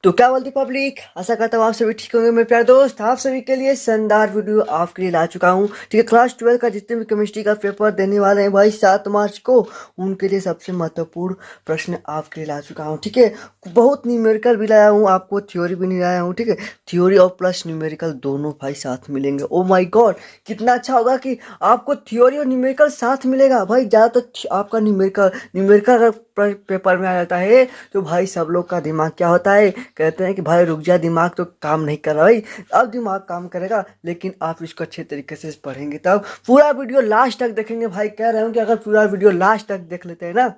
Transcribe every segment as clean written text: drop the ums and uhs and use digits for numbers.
तो क्या बोलती पब्लिक, आशा करता हूँ आप सभी ठीक होंगे। मेरे प्यारे दोस्त, आप सभी के लिए शानदार वीडियो आपके लिए ला चुका हूँ। ठीक है, क्लास 12 का जितने भी केमिस्ट्री का पेपर देने वाले हैं भाई 7 मार्च को, उनके लिए सबसे महत्वपूर्ण प्रश्न आपके लिए ला चुका हूँ। ठीक है, बहुत न्यूमेरिकल भी लाया हूँ, आपको थ्योरी भी नहीं लाया हूँ। ठीक है, थ्योरी और प्लस न्यूमेरिकल दोनों भाई साथ मिलेंगे। ओ माई गॉड, कितना अच्छा होगा कि आपको थ्योरी और न्यूमेरिकल साथ मिलेगा भाई। ज़्यादातर आपका न्यूमेरिकल न्यूमेरिकल अगर पेपर में आ जाता है तो भाई सब लोग का दिमाग क्या होता है, कहते हैं कि भाई रुक जा, दिमाग तो काम नहीं कर रहा भाई। अब दिमाग काम करेगा, लेकिन आप इसको अच्छे तरीके से पढ़ेंगे तब। पूरा वीडियो लास्ट तक देखेंगे भाई, कह रहे हूँ कि अगर पूरा वीडियो लास्ट तक देख लेते हैं ना,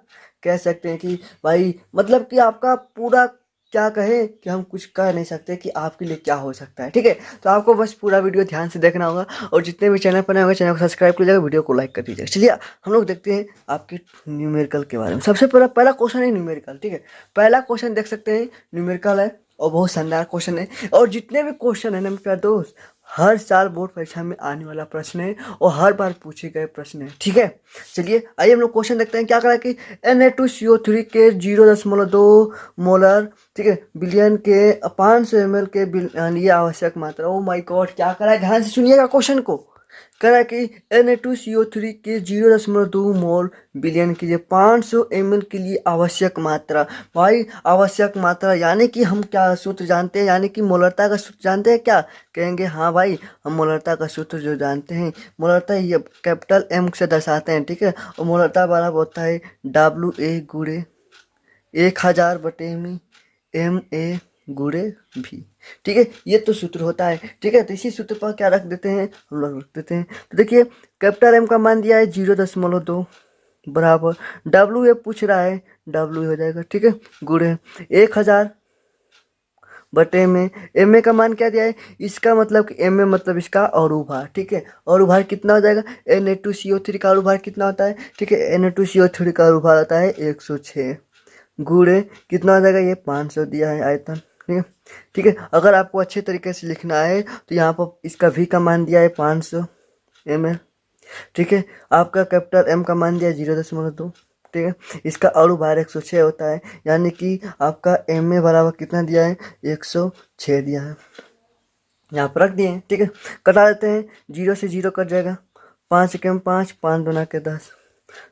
कह सकते हैं कि भाई मतलब कि आपका पूरा, क्या कहें कि हम कुछ कह नहीं सकते कि आपके लिए क्या हो सकता है। ठीक है, तो आपको बस पूरा वीडियो ध्यान से देखना होगा, और जितने भी चैनल पर नए होंगे चैनल को सब्सक्राइब कीजिएगा, वीडियो को लाइक कर दीजिएगा। चलिए हम लोग देखते हैं आपके न्यूमेरिकल के बारे में। सबसे पहला क्वेश्चन है न्यूमेरिकल। ठीक है, पहला क्वेश्चन देख सकते हैं, न्यूमेरिकल है और बहुत शानदार क्वेश्चन है। और जितने भी क्वेश्चन है ना मेरे प्यारे दोस्त, हर साल बोर्ड परीक्षा में आने वाला प्रश्न है और हर बार पूछे गए प्रश्न है। ठीक है, चलिए आइए हम लोग क्वेश्चन देखते हैं। क्या करा कि Na2CO3 के 0.2 मोलर, ठीक है, बिलियन के 500 ml के ये आवश्यक मात्रा। ओ माय गॉड, क्या करा है, ध्यान से सुनिएगा क्वेश्चन को। करा कि Na2CO3 के 0.2 मोल बिलियन के लिए 500 ml के लिए आवश्यक मात्रा। भाई आवश्यक मात्रा यानी कि हम क्या सूत्र जानते हैं, यानी कि मोलरता का सूत्र जानते हैं क्या? कहेंगे हाँ भाई, हम मोलरता का सूत्र जो जानते हैं, मोलरता ये कैपिटल M से दर्शाते हैं। ठीक है, और मोलरता बराबर होता है WA गुणे 1000 बटे में MA गुणे V। ठीक है, ये तो सूत्र होता है। ठीक है, तो इसी सूत्र पर क्या रख देते हैं, हम लोग रख देते हैं। तो देखिए, कैपिटल M का मान दिया है 0.2 बराबर WA पूछ रहा है, W हो जाएगा। ठीक है, गुणे 1000 बटे में MA का मान क्या दिया है, इसका मतलब कि MA मतलब इसका अणुभार। ठीक है, अणुभार कितना हो जाएगा, Na2CO3 का अणुभार कितना होता है? ठीक है, Na2CO3 का अणुभार होता है 106 गुणे कितना हो जाएगा, ये 500 दिया है आयतन। ठीक है, ठीक है, अगर आपको अच्छे तरीके से लिखना है तो यहाँ पर इसका V का मान दिया है 500 ml। ठीक है, आपका कैपिटल M का मान दिया है 0.2। ठीक है, इसका अणुभार 106 होता है, यानी कि आपका MA बराबर कितना दिया है, 106 दिया है। यहाँ पर रख दिए हैं। ठीक है, कटा देते हैं, 0 से 0 कट जाएगा, 5 एकम 5, 5 दूना के 10,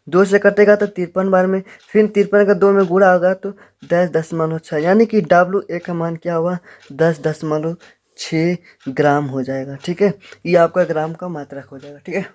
2 से कटेगा तो 53 बार में, फिर 53 का 2 में गुणा होगा तो 10.6, यानी कि WA का मान क्या हुआ, 10.6 ग्राम हो जाएगा। ठीक है, ये आपका ग्राम का मात्रक हो जाएगा। ठीक है,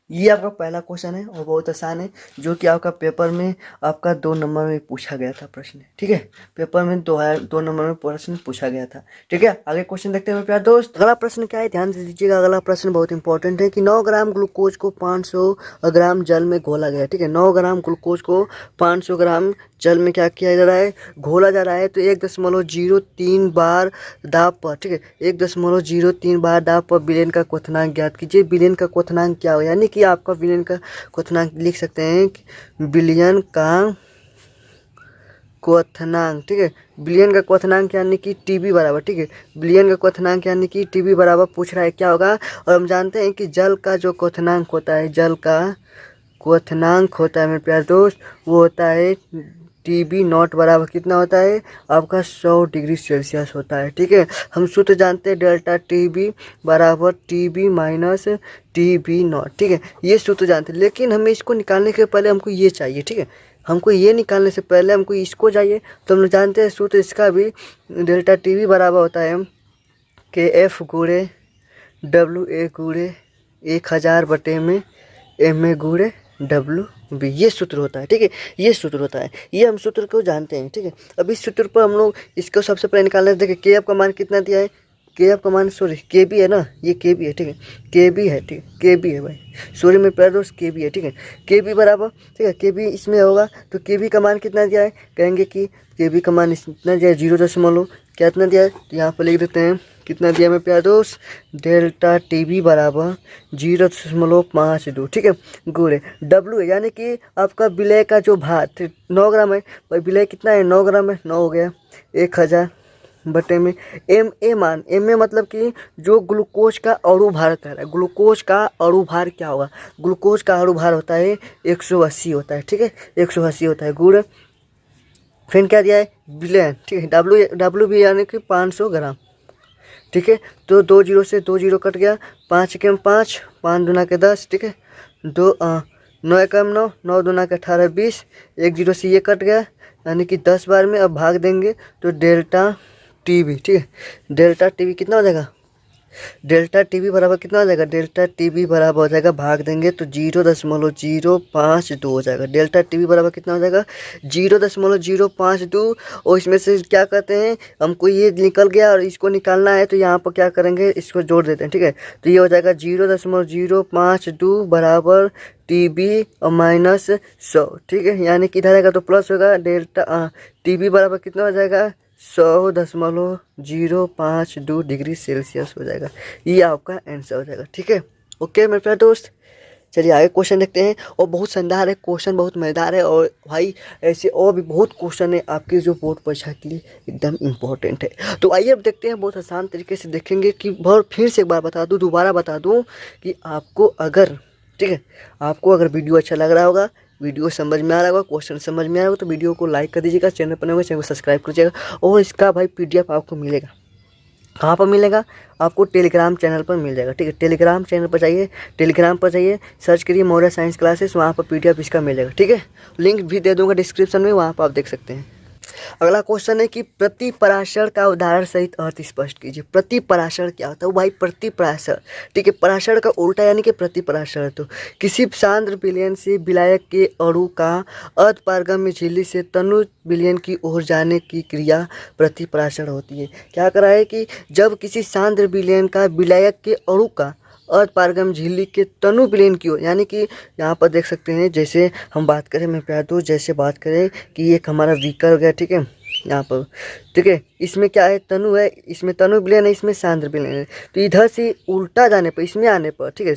ये आपका पहला क्वेश्चन है और बहुत आसान है, जो कि आपका पेपर में आपका 2 नंबर में पूछा गया था प्रश्न। ठीक है, पेपर में 2 नंबर में प्रश्न पूछा गया था। ठीक है, आगे क्वेश्चन देखते हैं मेरे प्यारे दोस्त। अगला प्रश्न क्या है, ध्यान से दीजिएगा। अगला प्रश्न बहुत इंपॉर्टेंट है कि 9 ग्राम ग्लूकोज को 500 ग्राम जल में घोला गया। ठीक है, 9 ग्राम ग्लूकोज को 500 ग्राम जल में क्या किया जा रहा है, घोला जा रहा है। तो 1.03 बार दाब पर, ठीक है, 1.03 बार दाब पर विलयन का क्वथनांक ज्ञात कीजिए। विलयन का क्वथनांक क्या हो, यानी कि आपका विलयन का क्वथनांक लिख सकते हैं कि विलयन का क्वथनांक। ठीक है, विलयन का क्वथनांक यानी कि TB बराबर, ठीक है, विलयन का क्वथनांक यानी कि TB बराबर पूछ रहा है क्या होगा। और हम जानते हैं कि जल का जो क्वथनांक होता है, जल का क्वथनांक होता है मेरे प्यारे दोस्त, वो होता है TB नॉट बराबर कितना होता है आपका 100 डिग्री सेल्सियस होता है। ठीक है, हम सूत्र जानते हैं डेल्टा TB बराबर TB माइनस TB नॉट। ठीक है, ये सूत्र जानते हैं, लेकिन हमें इसको निकालने के पहले हमको ये चाहिए। ठीक है, हमको ये निकालने से पहले हमको इसको चाहिए। तो हम लोग जानते हैं सूत्र इसका भी, डेल्टा TB बराबर होता है KF गुणे WA गुणे 1000 बटे में MA गुणे WB, ये सूत्र होता है। ठीक है, ये सूत्र होता है, ये हम सूत्र को जानते हैं। ठीक है, अब इस सूत्र पर हम लोग इसको सबसे पहले निकालना है। देखिए KF का मान कितना दिया है, KF का मान सॉरी KB है ना, ये KB है। ठीक है, KB है, ठीक है, KB है भाई, सॉरी मेरे प्यारे दोस्त, KB है। ठीक है, KB बराबर, ठीक है, KB इसमें होगा तो KB का मान कितना दिया है, कहेंगे कि KB का मान इतना दिया है 0. क्या इतना दिया है, तो यहाँ पर लिख देते हैं कितना दिया मेरे प्यारे दोस्त, डेल्टा TB बराबर 0.52। ठीक है, गुणे W है, यानी कि आपका विलय का जो भार 9 ग्राम है, भाई विलय कितना है, 9 ग्राम है, 9 हो गया 1000 बटे में MA मान, MA मतलब कि जो ग्लूकोज का अणुभार कह रहा है, ग्लूकोज का अणुभार क्या होगा, ग्लूकोज का अणुभार होता है 180 होता है। ठीक है, 180 होता है, गुण फिर क्या दिया है, बिलियन, ठीक है, डब्लू भी यानी कि 500 ग्राम, ठीक है। तो 2 जीरो से 2 जीरो कट गया, 5 एकम 5, 5 दूना के 10, ठीक है, 9 एकम 9, 9 दूना के 18 20, 1 जीरो से ये कट गया, यानी कि 10 बार में अब भाग देंगे तो डेल्टा टी बी, ठीक है, डेल्टा टी बी कितना हो जाएगा, डेल्टा टी बी बराबर कितना हो जाएगा, डेल्टा टी बी बराबर हो जाएगा, भाग देंगे तो 0.052 हो जाएगा। डेल्टा टी बी बराबर कितना हो जाएगा, 0.052। और इसमें से क्या कहते हैं, हमको ये निकल गया और इसको निकालना है, तो यहाँ पर क्या करेंगे, इसको जोड़ देते हैं, ठीक है। तो ये हो जाएगा 0.052 बराबर टी बी और माइनस 100, ठीक है, यानी कि इधर आएगा तो प्लस होगा, डेल्टा टी बी बराबर कितना हो जाएगा, 100.052 डिग्री सेल्सियस हो जाएगा। ये आपका आंसर हो जाएगा, ठीक है। ओके मेरे प्यारे दोस्त, चलिए आगे क्वेश्चन देखते हैं। और बहुत शानदार है क्वेश्चन, बहुत मज़ेदार है, और भाई ऐसे और भी बहुत क्वेश्चन है आपके जो बोर्ड परीक्षा के लिए एकदम इम्पोर्टेंट है। तो आइए अब देखते हैं, बहुत आसान तरीके से देखेंगे कि बहुत फिर से एक बार बता दूँ, दोबारा बता दूँ कि आपको अगर, ठीक है, आपको अगर वीडियो अच्छा लग रहा होगा, वीडियो समझ में आ रहा होगा, क्वेश्चन समझ में आ रहा होगा, तो वीडियो को लाइक कर दीजिएगा, चैनल पर नए होगा चैनल को सब्सक्राइब कीजिएगा। और इसका भाई पीडीएफ आपको मिलेगा, कहाँ पर मिलेगा, आपको टेलीग्राम चैनल पर मिल जाएगा, ठीक है। टेलीग्राम चैनल पर जाइए, टेलीग्राम पर जाइए, सर्च करिए मौर्य साइंस क्लासेस, वहाँ पर पीडीएफ इसका मिल जाएगा, ठीक है। लिंक भी दे दूँगा डिस्क्रिप्शन में, वहाँ पर आप देख सकते हैं। अगला क्वेश्चन है कि प्रतिपराशर का उदाहरण सहित अर्थ स्पष्ट कीजिए। प्रतिपराशर क्या होता है, भाई प्रतिपराशर, ठीक है, पराशर का उल्टा यानी कि प्रतिपराशर। तो किसी सांद्र विलयन से विलायक के अणु का अर्धपारगम्य झिल्ली से तनु विलयन की ओर जाने की क्रिया प्रतिपराशर होती है। क्या करा है कि जब किसी सांद्र विलयन का विलायक के अणु का अर्धपारगम झिल्ली के तनु विलयन की ओर, यानी कि यहाँ पर देख सकते हैं, जैसे हम बात करें, मैं प्यार दो, जैसे बात करें कि एक हमारा व्हीकल हो गया, ठीक है, यहाँ पर, ठीक है, इसमें क्या है, तनु है, इसमें तनु विलयन है, इसमें सांद्र विलयन है। तो इधर से उल्टा जाने पर, इसमें आने पर, ठीक है,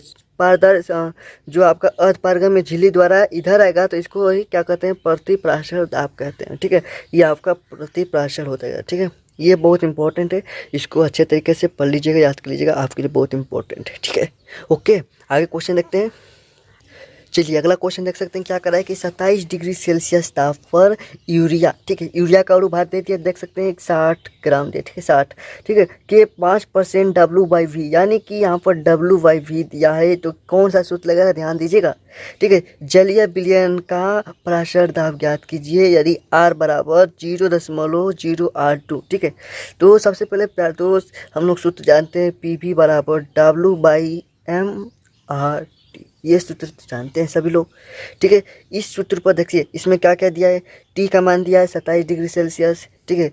जो आपका अर्धपारगम में झिल्ली द्वारा इधर आएगा, तो इसको वही क्या कहते हैं, प्रतिपराशर आप कहते हैं, ठीक है। ये आपका प्रतिपराशर होता है, ठीक है। ये बहुत इंपॉर्टेंट है, इसको अच्छे तरीके से पढ़ लीजिएगा, याद कर लीजिएगा, आपके लिए बहुत इंपॉर्टेंट है, ठीक है। ओके, आगे क्वेश्चन देखते हैं। चलिए अगला क्वेश्चन देख सकते हैं, क्या करा है कि 27 डिग्री सेल्सियस ताप पर यूरिया, ठीक है, यूरिया का अणुभार दे दिया, देख सकते हैं 60 ग्राम दे, ठीक है, 60, ठीक है, के 5% W/V, यानी कि यहाँ पर W/V दिया है, तो कौन सा सूत्र लगेगा, ध्यान दीजिएगा, ठीक है। जलीय विलयन का पराशर दाब ज्ञात कीजिए यदि R बराबर 0.082, ठीक है। तो सबसे पहले प्यारे दोस्त हम लोग सूत्र जानते हैं, PV बराबर W/m/R, ये सूत्र जानते हैं सभी लोग, ठीक है। इस सूत्र पर देखिए, इसमें क्या क्या दिया है, टी का मान दिया है 27 डिग्री सेल्सियस, ठीक है,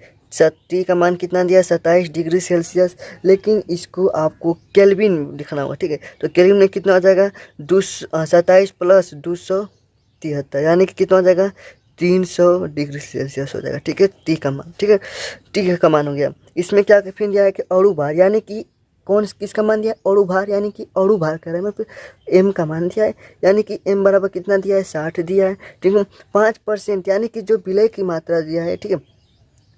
टी का मान कितना दिया है, 27 डिग्री सेल्सियस, लेकिन इसको आपको केल्विन लिखना होगा, ठीक है। तो केल्विन में कितना हो जाएगा, 27 प्लस 273, यानी कि कितना हो जाएगा, 300 डिग्री सेल्सियस हो जाएगा, ठीक है, टी का मान, ठीक है, टी का मान हो गया। इसमें क्या फिर दिया है कि अणुभार, यानी कि कौन किसका मान दिया है, अणुभार, यानी कि अणुभार कह रहे हैं, एम का मान दिया है, यानी कि एम बराबर कितना दिया है, 60 दिया है, ठीक है। 5%, यानी कि जो विलय की मात्रा दिया है, ठीक है,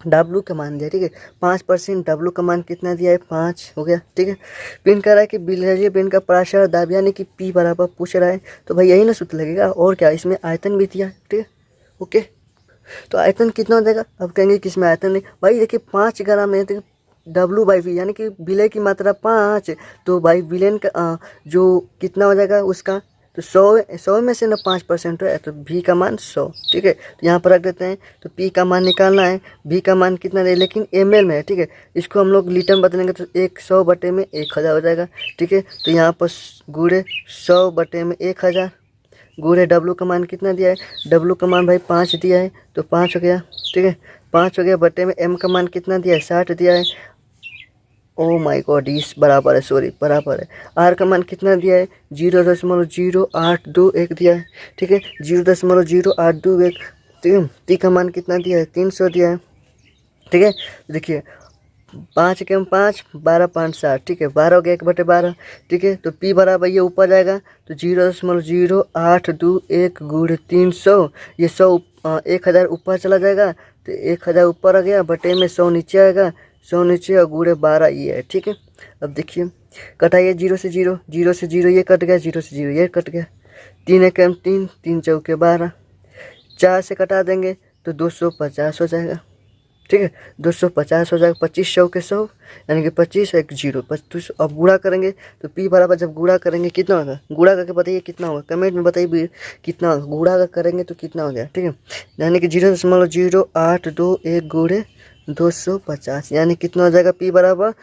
डब्लू का मान दिया, ठीक है, 5%, डब्लू का मान कितना दिया है, 5 हो गया, ठीक है। पिन कह रहा है कि विलय पिन का पराशर दाब, यानी कि पी बराबर पूछ रहा है, तो भाई यही ना सूत्र लगेगा, और क्या, इसमें आयतन भी दिया, ठीक है। ओके, तो आयतन कितना हो जाएगा, अब कहेंगे कि इसमें आयतन नहीं, भाई देखिए 5 ग्राम है, तो W/V, यानी कि विलय की मात्रा 5, तो भाई विलयन का जो कितना हो जाएगा उसका, तो 100 में से ना 5% है, तो V का मान 100, ठीक है। तो यहाँ पर रख देते हैं, तो P का मान निकालना है, V का मान कितना है, लेकिन ml में है, ठीक है, इसको हम लोग लीटर में बदलेंगे तो 100/1000 हो जाएगा, ठीक है। तो यहाँ पर गुणे 100/1000 गुणे W का मान कितना दिया है, W का मान भाई 5 दिया है, तो 5 हो गया, ठीक है, 5 हो गया, बटे में M का मान कितना दिया है, 60 दिया है, ओ माय गॉड, इस बराबर है, सॉरी बराबर है, R का मान कितना दिया है, 0.0821 दिया है, ठीक है, 0.0821, ठीक है। T का मान कितना दिया है, 300 दिया है, ठीक है। देखिए 5 के 5, 12 5 60, ठीक है, 12 हो गया, 1/12, ठीक है। तो P बराबर ये ऊपर जाएगा, तो 0.0821 गुणे 300, ये 1000 ऊपर चला जाएगा, तो 1000 ऊपर आ गया, बटे में 100 नीचे आएगा, 100 नीचे और गुणे 12 ये है, ठीक है। अब देखिए कटाइए, 0 से 0, 0 से 0 ये कट गया, 0 से 0 ये कट गया, 3 एकम 3, 3 चौके 12, 4 से कटा देंगे तो 250 हो जाएगा। ठीक है, 250 हो जाएगा, 25 100 के 100 यानी कि 25 एक जीरो 25। अब गुणा करेंगे तो पी बराबर जब गुणा करेंगे कितना होगा, गुणा करके बताइए कितना होगा, कमेंट में बताइए भी कितना होगा, गुणा अगर करेंगे तो कितना हो गया। ठीक है, यानी कि 0.0821 गुणे 250 यानी कितना हो जाएगा, पी बराबर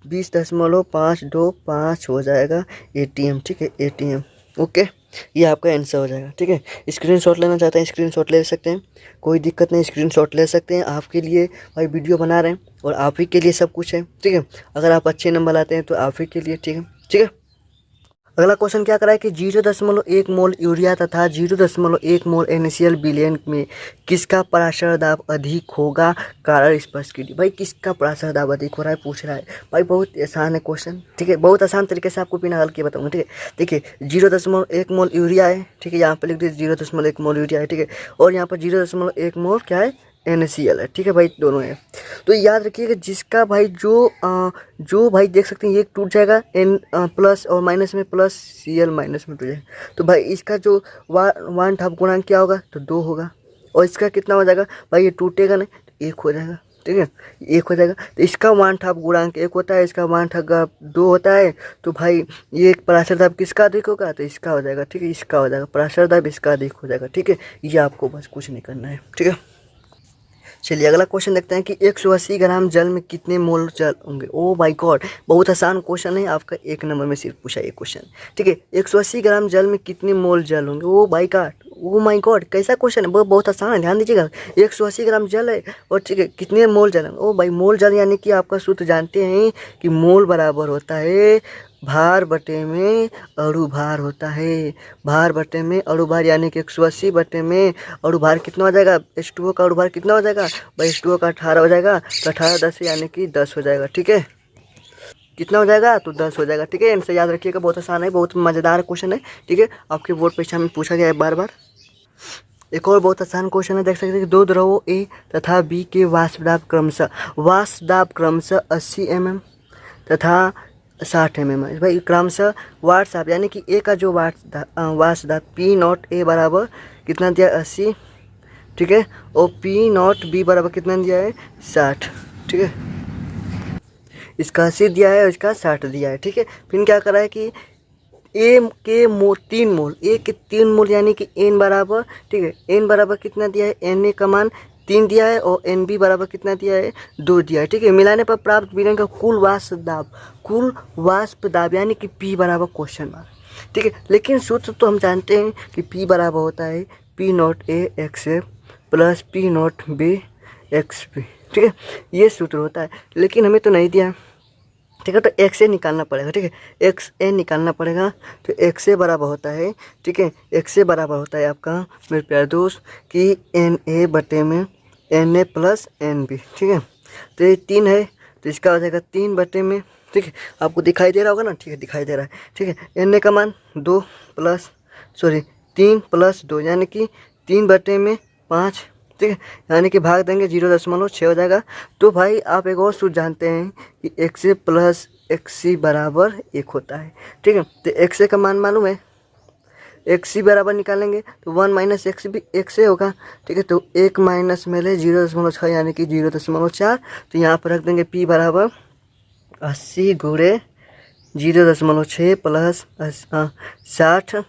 20.525 हो जाएगा ATM। ठीक है, ATM। ओके, ये आपका आंसर हो जाएगा। ठीक है, स्क्रीनशॉट लेना चाहते हैं स्क्रीनशॉट ले सकते हैं, कोई दिक्कत नहीं, स्क्रीनशॉट ले सकते हैं। आपके लिए भाई वीडियो बना रहे हैं और आप ही के लिए सब कुछ है। ठीक है, अगर आप अच्छे नंबर लाते हैं तो आप ही के लिए। ठीक है, ठीक है। अगला क्वेश्चन क्या करा है कि 0.1 मोल यूरिया तथा 0.1 मोल NaCl विलयन में किसका पराशर दाब अधिक होगा, कारण स्पष्ट कीजिए। भाई किसका पराशर दाब अधिक हो रहा है पूछ रहा है भाई, बहुत आसान है क्वेश्चन। ठीक है, बहुत आसान तरीके से आपको बिना हल किए बताऊंगा। ठीक है, देखिए 0.1 मोल यूरिया है। ठीक है, यहाँ पर लिख दीजिए 0.1 मोल यूरिया है। ठीक है, और यहाँ पर 0.1 मोल क्या है, NaCl है। ठीक है भाई, दोनों है। तो याद रखिएगा जिसका भाई जो भाई देख सकते हैं, ये टूट जाएगा N प्लस और माइनस में प्लस Cl माइनस में टूट जाएगा। तो भाई इसका जो 1/2 गुणांक क्या होगा, तो 2 होगा। और इसका कितना हो जाएगा भाई, ये टूटेगा नहीं तो 1 हो जाएगा। ठीक है, 1 हो जाएगा। तो इसका 1/2 गुणांक 1 होता है, इसका 1/2 2 होता है। तो भाई ये पराशर दाब किसका अधिक होगा, तो इसका हो जाएगा। ठीक है, इसका हो जाएगा, पराशर दाब इसका अधिक हो जाएगा। ठीक है, ये आपको बस कुछ नहीं करना है। ठीक है, चलिए अगला क्वेश्चन देखते हैं कि 180 ग्राम जल में कितने मोल जल होंगे। ओ माय गॉड, बहुत आसान क्वेश्चन है, आपका 1 नंबर में सिर्फ पूछा ये क्वेश्चन। ठीक है, 180 ग्राम जल में कितने मोल जल होंगे। Oh my God, oh my God, कैसा क्वेश्चन है, बहुत आसान है, ध्यान दीजिएगा। 180 ग्राम जल है और ठीक है कितने मोल जल होंगे। ओ भाई मोल जल यानी कि आपका सूत्र जानते हैं कि मोल बराबर होता है भार बटे में अणु भार होता है। भार बटे में अणु भार यानी कि 180 बटे में अणु भार कितना हो जाएगा, H2O का अणु भार कितना हो जाएगा भाई, H2O का 18 हो जाएगा। तो 18 10 यानी कि 10 हो जाएगा। ठीक है, कितना हो जाएगा, तो 10 हो जाएगा। ठीक है, इनसे याद रखिएगा, बहुत आसान है, बहुत मज़ेदार क्वेश्चन है। ठीक है, आपके बोर्ड परीक्षा में पूछा गया है बार बार। एक और बहुत आसान क्वेश्चन है, देख सकते हैं कि 2 द्रवों A तथा B के वाष्प दाब क्रमशः 80 mm तथा 60 mm है। भाई क्रमशः वाष्प दाब यानी कि ए का जो वाष्प दाब P0 A बराबर कितना दिया है, 80। ठीक है, और P0 B बराबर कितना दिया है, 60। ठीक है, इसका 80 दिया है और इसका 60 दिया है। ठीक है, फिर क्या करा है कि ए के 3 मोल, ए के 3 मोल यानी कि N बराबर, ठीक है N बराबर कितना दिया है, Na का मान 3 दिया है और Nb बराबर कितना दिया है, 2 दिया है। ठीक है, मिलाने पर प्राप्त विलयन का कुल वाष्प दाब यानी कि P बराबर क्वेश्चन मार्क। ठीक है, लेकिन सूत्र तो हम जानते हैं कि P बराबर होता है P0A XA plus P0B XB। ठीक है, ये सूत्र होता है, लेकिन हमें तो नहीं दिया। ठीक है, तो XA निकालना पड़ेगा। ठीक है, XA निकालना पड़ेगा। तो XA बराबर होता है, ठीक है XA बराबर होता है आपका मेरे प्यारे दोस्त कि Na बटे में Na प्लस NB। ठीक है, तो ये 3 है तो इसका हो जाएगा 3 बटे में। ठीक है, आपको दिखाई दे रहा होगा ना, ठीक है दिखाई दे रहा है। ठीक है, Na का मान 3 प्लस 2 यानी कि 3 बटे में 5। ठीक है, यानी कि भाग देंगे 0.6 हो जाएगा। तो भाई आप एक और सूत्र जानते हैं कि XA प्लस XC बराबर 1 होता है। ठीक है, तो XA का मान मालूम है, XC बराबर निकालेंगे तो 1 माइनस एक्स भी XA होगा। ठीक है, तो 1 माइनस में ले 0.6 यानी कि 0.4। तो यहाँ पर रख देंगे P बराबर 80 गुणे 0.6 प्लस 60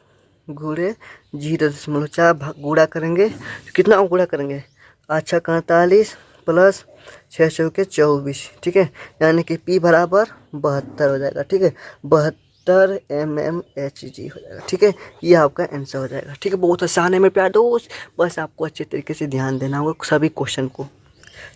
गुणे 0.4 गुणा करेंगे तो कितना गुणा करेंगे, अच्छा 41 प्लस 6 चौके 24। ठीक है, यानी कि P बराबर 72 हो जाएगा। ठीक है, 72 mmHg हो जाएगा। ठीक है, ये आपका आंसर हो जाएगा। ठीक है, बहुत आसान है मेरे प्यारे दोस्त, बस आपको अच्छे तरीके से ध्यान देना होगा सभी क्वेश्चन को।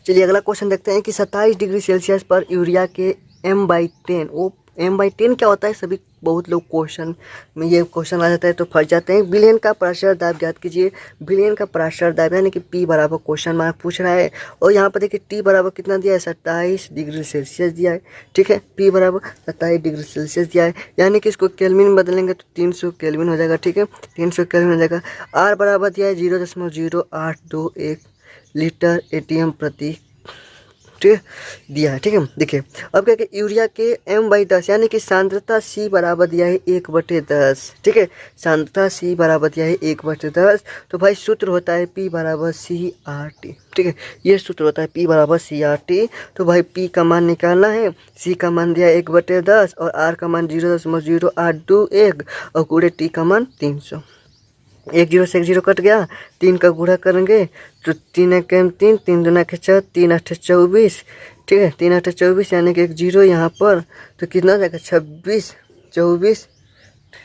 चलिए अगला क्वेश्चन देखते हैं कि 27 डिग्री सेल्सियस पर यूरिया के M/10 वो M/10 क्या होता है, सभी बहुत लोग क्वेश्चन में ये क्वेश्चन आ जाता है तो फंस जाते हैं। विलयन का पराशर दाब ज्ञात कीजिए। विलयन का पराशर दाब यानी कि P बराबर क्वेश्चन मार्क पूछ रहा है और यहाँ पर देखिए T बराबर कितना दिया है, 27 डिग्री सेल्सियस दिया है। ठीक है, P बराबर 27 डिग्री सेल्सियस दिया है, यानी कि इसको केल्विन में बदलेंगे तो 300 केल्विन हो जाएगा। ठीक है, 300 केल्विन हो जाएगा। R बराबर दिया है 0.0821 लीटर ATM प्रति ठीक है, दिया है। ठीक है, देखिए अब क्या कि यूरिया के m/10 यानी कि सांद्रता C बराबर दिया है 1/10। ठीक है, सांद्रता C बराबर दिया है 1/10। तो भाई सूत्र होता है P बराबर CRT। ठीक है, ये सूत्र होता है P बराबर CRT। तो भाई P का मान निकालना है, C का मान दिया है 1/10 और R का मान 0.0821 और गुणे T का मान 300। 1 0 से 1 0 कट गया, 3 का गुणा करेंगे तो 3 1 3, 3 2 6, 3 8 24। ठीक है, 3 8 24 यानी कि 1 0 यहाँ पर, तो कितना जाएगा 26 24,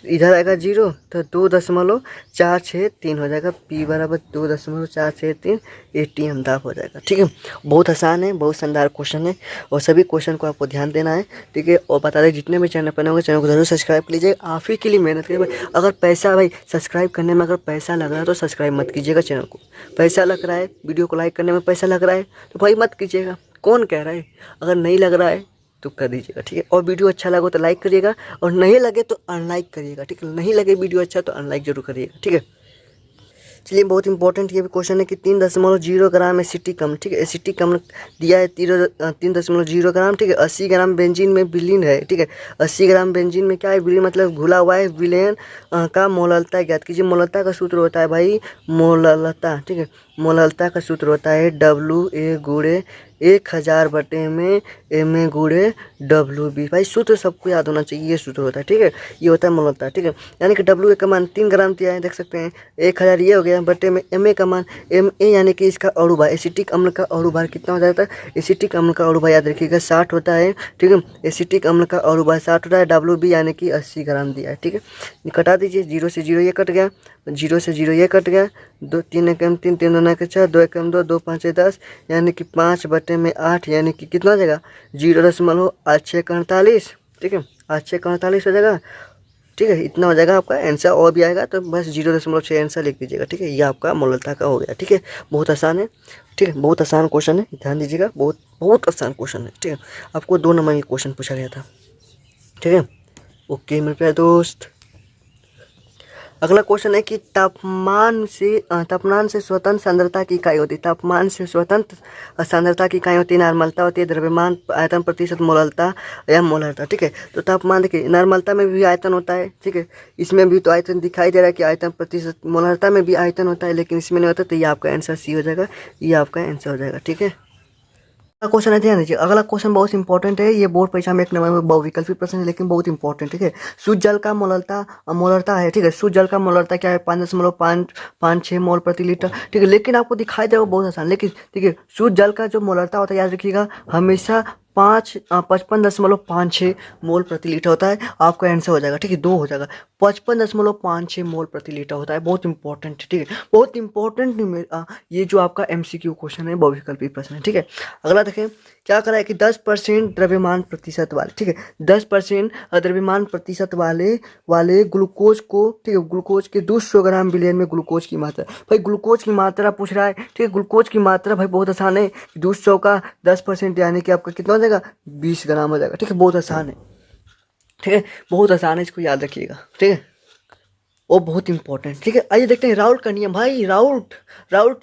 इधर आएगा 0 तो 2.463 हो जाएगा। P बराबर 2.463 ATM दाब हो जाएगा। ठीक है, बहुत आसान है, बहुत शानदार क्वेश्चन है और सभी क्वेश्चन को आपको ध्यान देना है। ठीक है, और बता दें जितने भी चैनल पर होंगे चैनल को जरूर सब्सक्राइब कीजिए। आप ही के लिए मेहनत करिए भाई। अगर पैसा भाई सब्सक्राइब करने में अगर पैसा लग रहा है तो सब्सक्राइब मत कीजिएगा चैनल को। पैसा लग रहा है, वीडियो को लाइक करने में पैसा लग रहा है तो भाई मत कीजिएगा। कौन कह रहा है? अगर नहीं लग रहा है तो कर दीजिएगा। ठीक है, और वीडियो अच्छा लगा तो लाइक करिएगा और नहीं लगे तो अनलाइक करिएगा। ठीक है, नहीं लगे वीडियो अच्छा तो अनलाइक जरूर करिएगा। ठीक है, चलिए बहुत इंपॉर्टेंट ये भी क्वेश्चन है कि 3.0 ग्राम एसिटिक अम्ल। ठीक है, एसिटिक अम्ल दिया है 3.0 ग्राम। ठीक है, 80 ग्राम बेंजीन में विलीन है। ठीक है, 80 ग्राम बेंजीन में क्या है? विलीन मतलब घुला हुआ है। विलयन का मोललता ज्ञात कीजिए। मोललता का सूत्र होता है भाई मोललता। ठीक है, मोललता का सूत्र होता है WA गुणे 1000 बटे में MA गुणे WB। भाई सूत्र सबको याद होना चाहिए, ये सूत्र होता है। ठीक है, ये होता है मोललता। ठीक है, यानी कि WA का मान 3 ग्राम दिया है, देख सकते हैं 1000 ये हो गया, बटे में MA का मान MA यानी कि इसका अणु भार, एसिटिक अम्ल का अणु भार कितना हो जाता है? एसिटिक अम्ल का अणु भार याद रखिएगा 60 होता है। ठीक है, एसिटिक अम्ल का अणु भार 60 होता है। WB यानी कि 80 ग्राम दिया है। ठीक है, कटा दीजिए, 0 से 0 ये कट गया, 0 से 0 ये कट गया, 2 3 1 3, 3 2 6, 2 1 2, 2 5 10 यानी कि 5 बटे में 8 यानी कि कितना हो जाएगा? 0.8648। ठीक है, 8648 हो जाएगा। ठीक है, इतना हो जाएगा आपका आंसर। और भी आएगा तो बस 0.6 आंसर लिख दीजिएगा। ठीक है, ये आपका मोललता का हो गया। ठीक है, बहुत आसान है। ठीक है, बहुत आसान क्वेश्चन है, ध्यान दीजिएगा, बहुत बहुत आसान क्वेश्चन है। ठीक है, आपको 2 नंबर का क्वेश्चन पूछा गया था। ठीक है, ओके मेरे प्यारे दोस्त। अगला क्वेश्चन है कि तापमान से स्वतंत्र सांद्रता की इकाई होती है। तापमान से स्वतंत्र सांद्रता की इकाई होती है नॉर्मलता होती है, द्रव्यमान, आयतन प्रतिशत, मोलरता या मोलरता। ठीक है, तो तापमान देखिए नॉर्मलता में भी आयतन होता है। ठीक है, इसमें भी तो आयतन दिखाई दे रहा है कि आयतन प्रतिशत, मोलरता में भी आयतन होता है लेकिन इसमें नहीं होता, तो ये आपका आंसर C हो जाएगा। ये आपका आंसर हो जाएगा। ठीक है, अगला क्वेश्चन है, ध्यान दीजिए। अगला क्वेश्चन बहुत इंपॉर्टेंट है, ये बोर्ड परीक्षा में 1 नंबर में बहुविकल्पी प्रश्न है लेकिन बहुत इंपॉर्टेंट। ठीक है, शुद्ध जल का मोलरता है। ठीक है, शुद्ध जल का मोलरता क्या है? 5.56 मोल प्रति लीटर। ठीक है, लेकिन आपको दिखाई देगा बहुत आसान, लेकिन देखिए शुद्ध जल का जो मोलरता होता है याद रखिएगा हमेशा 55.56 मोल प्रति लीटर होता है। आपका आंसर हो जाएगा। ठीक है, 2 हो जाएगा, 55.56 मोल प्रति लीटर होता है। बहुत इंपॉर्टेंट। ठीक है, बहुत इंपॉर्टेंट ये जो आपका MCQ क्वेश्चन है बहुविकल्पी प्रश्न है। ठीक है, अगला देखें क्या करा है कि 10% द्रव्यमान प्रतिशत वाले। ठीक है, 10% द्रव्यमान प्रतिशत वाले ग्लूकोज को, ठीक है, ग्लूकोज के 200 ग्राम विलयन में ग्लूकोज की मात्रा। भाई ग्लूकोज की मात्रा पूछ रहा है। ठीक है, ग्लूकोज की मात्रा भाई बहुत आसान है, 200 का 10% यानी कि आपका कितना हो जाएगा? 20 ग्राम हो जाएगा। ठीक है, बहुत आसान है। ठीक है, बहुत आसान है, इसको याद रखिएगा। ठीक है, वो बहुत इंपॉर्टेंट। ठीक है, आइए देखते हैं राउल्ट का नियम। भाई राउल्ट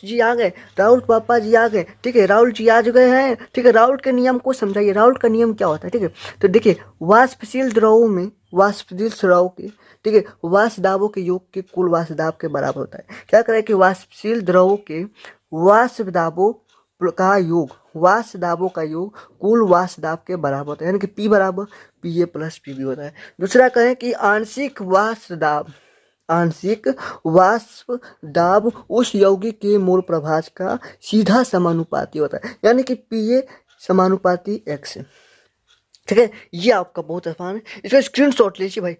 जी आ गए, राउल्ट पापा जी आ गए। ठीक है, राउल्ट जी आ गए हैं। ठीक है, राउल्ट के नियम को समझाइए। राउल्ट का नियम क्या होता है? ठीक है, तो देखिए वाष्पशील द्रवों में, वाष्पशील द्रव के, ठीक है, वाष्प दाबों के योग के कुल वाष्प दाब के बराबर होता है। क्या करें कि वाष्पशील द्रवों के वाष्प दाबों का योग, वाष्प दाबों का योग कुल वाष्प दाब के बराबर होता है, यानी कि P बराबर PA प्लस PB होता है। दूसरा कहें कि आंशिक वाष्प दाब उस यौगिक के मूल प्रभाज का सीधा समानुपाती होता है, यानी कि PA समानुपाती X। ठीक है, ये आपका बहुत आसान है, इसका स्क्रीनशॉट लीजिए भाई,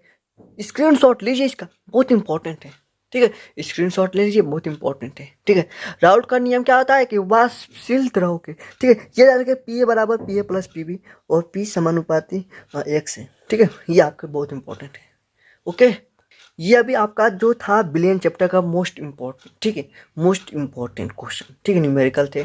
स्क्रीनशॉट लीजिए, इसका बहुत इंपॉर्टेंट है। ठीक है, स्क्रीनशॉट ले लीजिए, बहुत इंपॉर्टेंट है। ठीक है, राउल्ट का नियम क्या होता है कि वाष्पशील द्रव के, ठीक है, ये याद रखिए PA बराबर PA प्लस PB और P समानुपाती X है। ठीक है, ये आपका बहुत इंपॉर्टेंट है। ओके, ये अभी आपका जो था बिलियन चैप्टर का मोस्ट इंपॉर्टेंट, ठीक है, मोस्ट इंपॉर्टेंट क्वेश्चन। ठीक है, न्यूमेरिकल थे,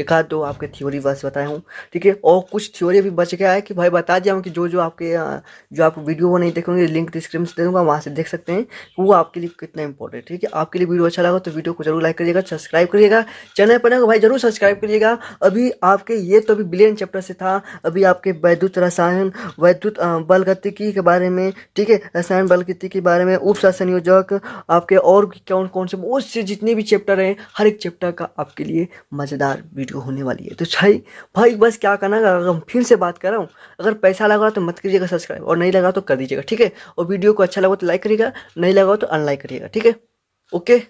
एक आध दो आपके थ्योरी बस बताया हूँ, ठीक है। और कुछ थ्योरी भी बच गया है कि भाई बता दिया हूँ कि जो आप वीडियो वो नहीं देखेंगे लिंक डिस्क्रिप्शन दे दूँगा, वहाँ से देख सकते हैं वो आपके लिए कितना इंपॉर्टेंट है, ठीक है। आपके लिए वीडियो अच्छा लगा तो वीडियो को जरूर लाइक करिएगा, सब्सक्राइब करिएगा, चैनल पर ना भाई जरूर सब्सक्राइब करिएगा। अभी आपके ये तो अभी बिलियन चैप्टर से था, अभी आपके वैद्युत रसायन, वैद्युत बलगतिकी के बारे में, ठीक है, रसायन बलगतिकी के बारे में, उप संयोजक, आपके और कौन कौन से बहुत से जितने भी चैप्टर हैं, हर एक चैप्टर का आपके लिए मज़ेदार वीडियो होने वाली है। तो भाई बस क्या करना है, अगर हम फिर से बात कर रहा हूँ, अगर पैसा लगा तो मत कीजिएगा सब्सक्राइब, और नहीं लगा तो कर दीजिएगा, ठीक है। और वीडियो को अच्छा लगा तो लाइक करिएगा, नहीं लगा तो अनलाइक करिएगा, ठीक है। ओके।